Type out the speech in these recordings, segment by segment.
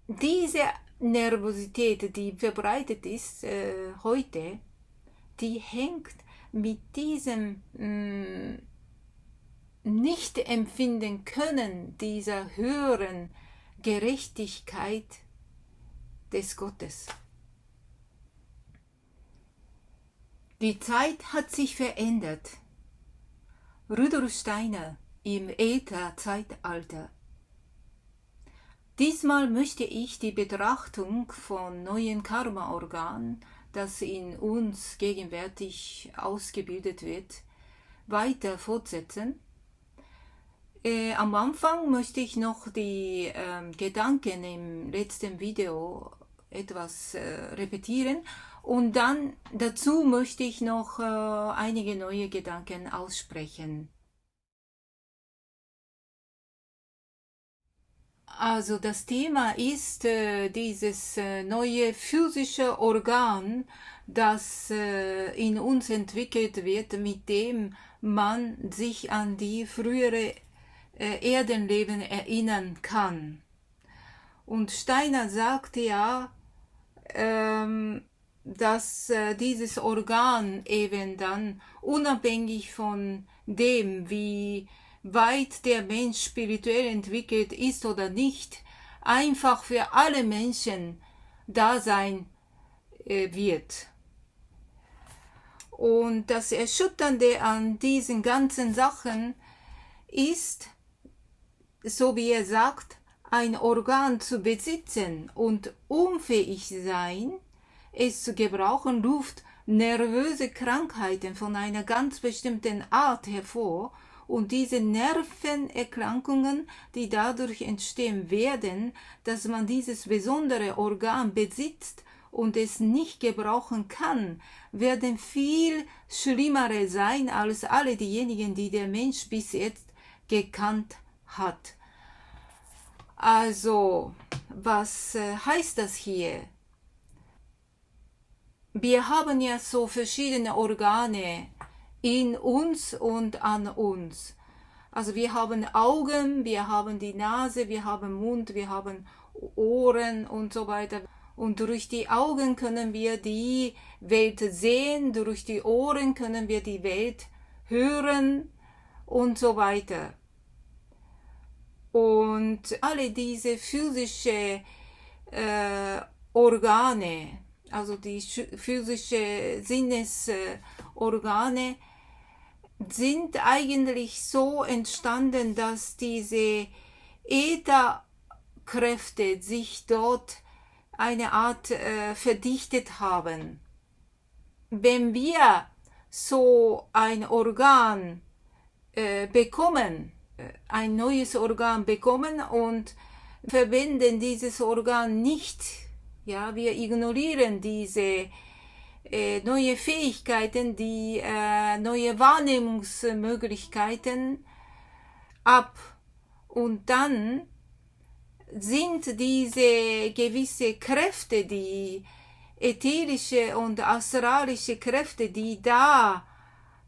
diese Nervosität, die verbreitet ist heute, die hängt mit diesem nicht empfinden können dieser höheren Gerechtigkeit des Gottes. Die Zeit hat sich verändert. Rudolf Steiner im Äther-Zeitalter. Diesmal möchte ich die Betrachtung von neuen Karma-Organen, das in uns gegenwärtig ausgebildet wird, weiter fortsetzen. Am Anfang möchte ich noch die Gedanken im letzten Video etwas repetieren und dann dazu möchte ich noch einige neue Gedanken aussprechen. Also das Thema ist dieses neue physische Organ, das in uns entwickelt wird, mit dem man sich an die frühere Erdenleben erinnern kann. Und Steiner sagte ja, dass dieses Organ eben dann unabhängig von dem, wie weit der Mensch spirituell entwickelt ist oder nicht, einfach für alle Menschen da sein wird. Und das Erschütternde an diesen ganzen Sachen ist, so wie er sagt, ein Organ zu besitzen und unfähig sein, es zu gebrauchen, ruft nervöse Krankheiten von einer ganz bestimmten Art hervor, und diese Nervenerkrankungen, die dadurch entstehen werden, dass man dieses besondere Organ besitzt und es nicht gebrauchen kann, werden viel schlimmere sein als alle diejenigen, die der Mensch bis jetzt gekannt hat. Also, was heißt das hier? Wir haben ja so verschiedene Organe in uns und an uns. Also wir haben Augen, wir haben die Nase, wir haben Mund, wir haben Ohren und so weiter. Und durch die Augen können wir die Welt sehen, durch die Ohren können wir die Welt hören und so weiter. Und alle diese physischen Organe, also die physischen Sinnesorgane, sind eigentlich so entstanden, dass diese Ätherkräfte sich dort eine Art verdichtet haben. Wenn wir so ein Organ bekommen, ein neues Organ bekommen und verwenden dieses Organ nicht, ja, wir ignorieren diese neue Fähigkeiten, die neue Wahrnehmungsmöglichkeiten ab. Und dann sind diese gewisse Kräfte, die ätherische und astralische Kräfte, die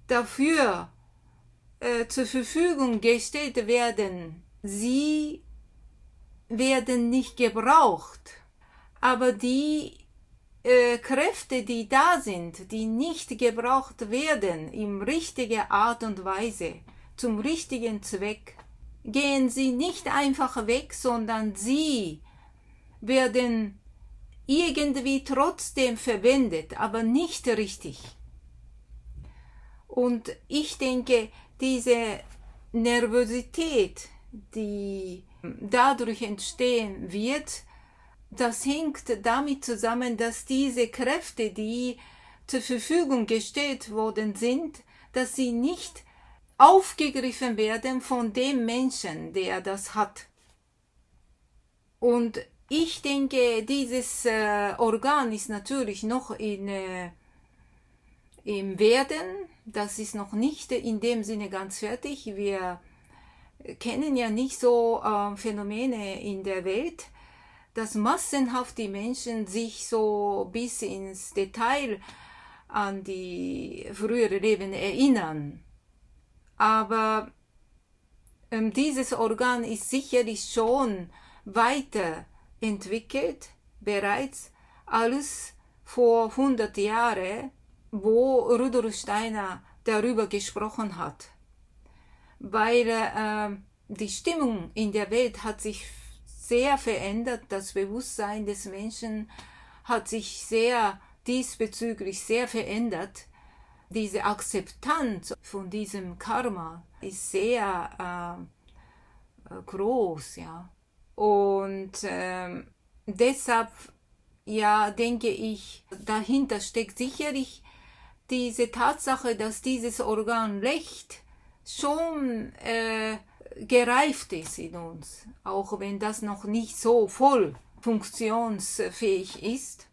dafür zur Verfügung gestellt werden, sie werden nicht gebraucht. Aber die Kräfte, die da sind, die nicht gebraucht werden, in richtiger Art und Weise, zum richtigen Zweck, gehen sie nicht einfach weg, sondern sie werden irgendwie trotzdem verwendet, aber nicht richtig. Und ich denke, diese Nervosität, die dadurch entstehen wird, das hängt damit zusammen, dass diese Kräfte, die zur Verfügung gestellt worden sind, dass sie nicht aufgegriffen werden von dem Menschen, der das hat. Und ich denke, dieses Organ ist natürlich noch im Werden. Das ist noch nicht in dem Sinne ganz fertig. Wir kennen ja nicht so Phänomene in der Welt, dass massenhaft die Menschen sich so bis ins Detail an die frühere Leben erinnern. Aber dieses Organ ist sicherlich schon weiter entwickelt, bereits als vor 100 Jahren, wo Rudolf Steiner darüber gesprochen hat. Weil die Stimmung in der Welt hat sich sehr verändert, das Bewusstsein des Menschen hat sich diesbezüglich sehr verändert. Diese Akzeptanz von diesem Karma ist sehr groß, ja. Und deshalb, ja, denke ich, dahinter steckt sicherlich diese Tatsache, dass dieses Organ Licht schon gereift ist in uns, auch wenn das noch nicht so voll funktionsfähig ist.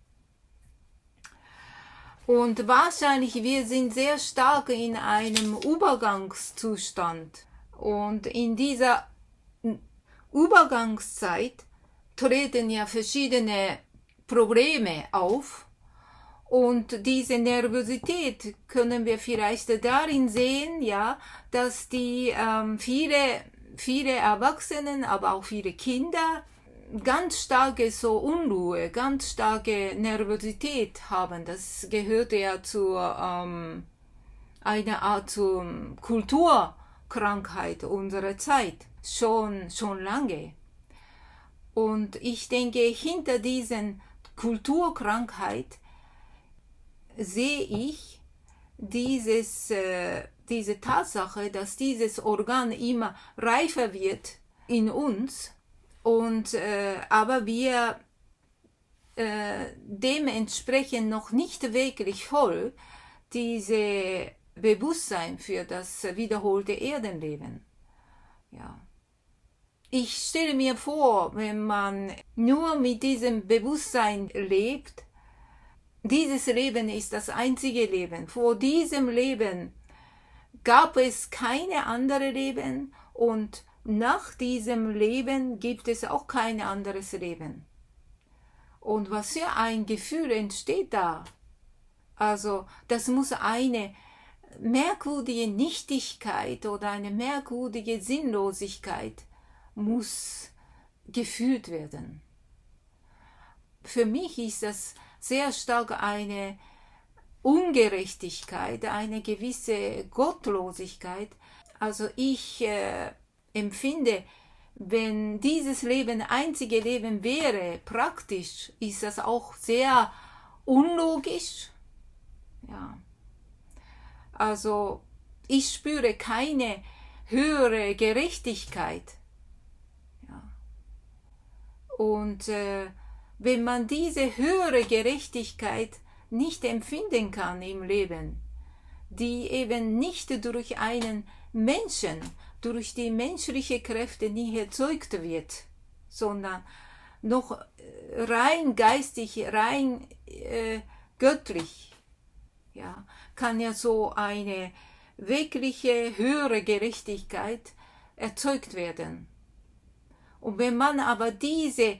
Und wahrscheinlich wir sind sehr stark in einem Übergangszustand. Und in dieser Übergangszeit treten ja verschiedene Probleme auf. Und diese Nervosität können wir vielleicht darin sehen, ja, dass die viele Erwachsenen, aber auch viele Kinder ganz starke so Unruhe, ganz starke Nervosität haben. Das gehört ja zu einer Art Kulturkrankheit unserer Zeit, schon lange. Und ich denke, hinter diesen Kulturkrankheit sehe ich diese Tatsache, dass dieses Organ immer reifer wird in uns, und aber wir dementsprechend noch nicht wirklich voll diese Bewusstsein für das wiederholte Erdenleben. Ja. Ich stelle mir vor, wenn man nur mit diesem Bewusstsein lebt, dieses Leben ist das einzige Leben. Vor diesem Leben gab es keine andere Leben, und nach diesem Leben gibt es auch kein anderes Leben. Und was für ein Gefühl entsteht da? Also das muss eine merkwürdige Nichtigkeit oder eine merkwürdige Sinnlosigkeit muss gefühlt werden. Für mich ist das sehr stark eine Ungerechtigkeit, eine gewisse Gottlosigkeit. Also ich empfinde, wenn dieses Leben einzige Leben wäre, praktisch, ist das auch sehr unlogisch. Ja. Also ich spüre keine höhere Gerechtigkeit. Ja. Und wenn man diese höhere Gerechtigkeit nicht empfinden kann im Leben, die eben nicht durch einen Menschen, durch die menschliche Kräfte nie erzeugt wird, sondern noch rein geistig, rein göttlich, ja, kann ja so eine wirkliche höhere Gerechtigkeit erzeugt werden. Und wenn man aber diese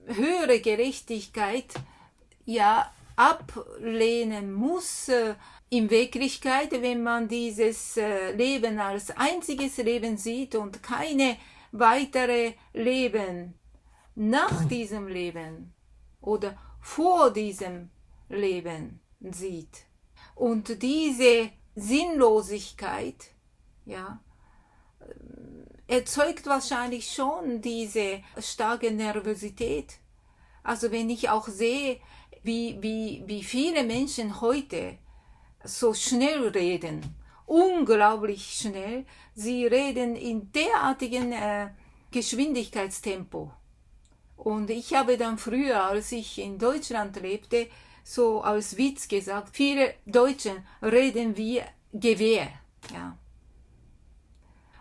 höhere Gerechtigkeit ja ablehnen muss, in Wirklichkeit, wenn man dieses Leben als einziges Leben sieht und keine weitere Leben nach diesem Leben oder vor diesem Leben sieht. Und diese Sinnlosigkeit, ja, erzeugt wahrscheinlich schon diese starke Nervosität. Also wenn ich auch sehe, wie viele Menschen heute so schnell reden, unglaublich schnell, sie reden in derartigen Geschwindigkeitstempo. Und ich habe dann früher, als ich in Deutschland lebte, so als Witz gesagt, viele Deutsche reden wie Gewehr. Ja.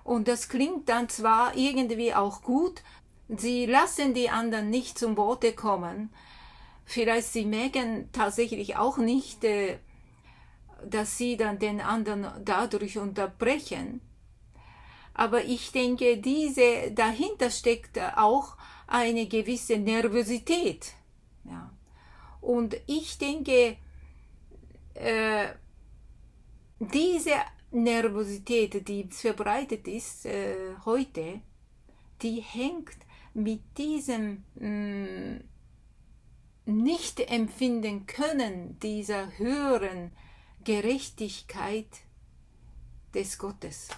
Und das klingt dann zwar irgendwie auch gut, sie lassen die anderen nicht zum Worte kommen, vielleicht sie merken tatsächlich auch nicht, dass sie dann den anderen dadurch unterbrechen. Aber ich denke, dahinter steckt auch eine gewisse Nervosität. Ja. Und ich denke, diese Nervosität, die verbreitet ist heute, die hängt mit diesem nicht empfinden können, dieser höheren Gerechtigkeit des Gottes.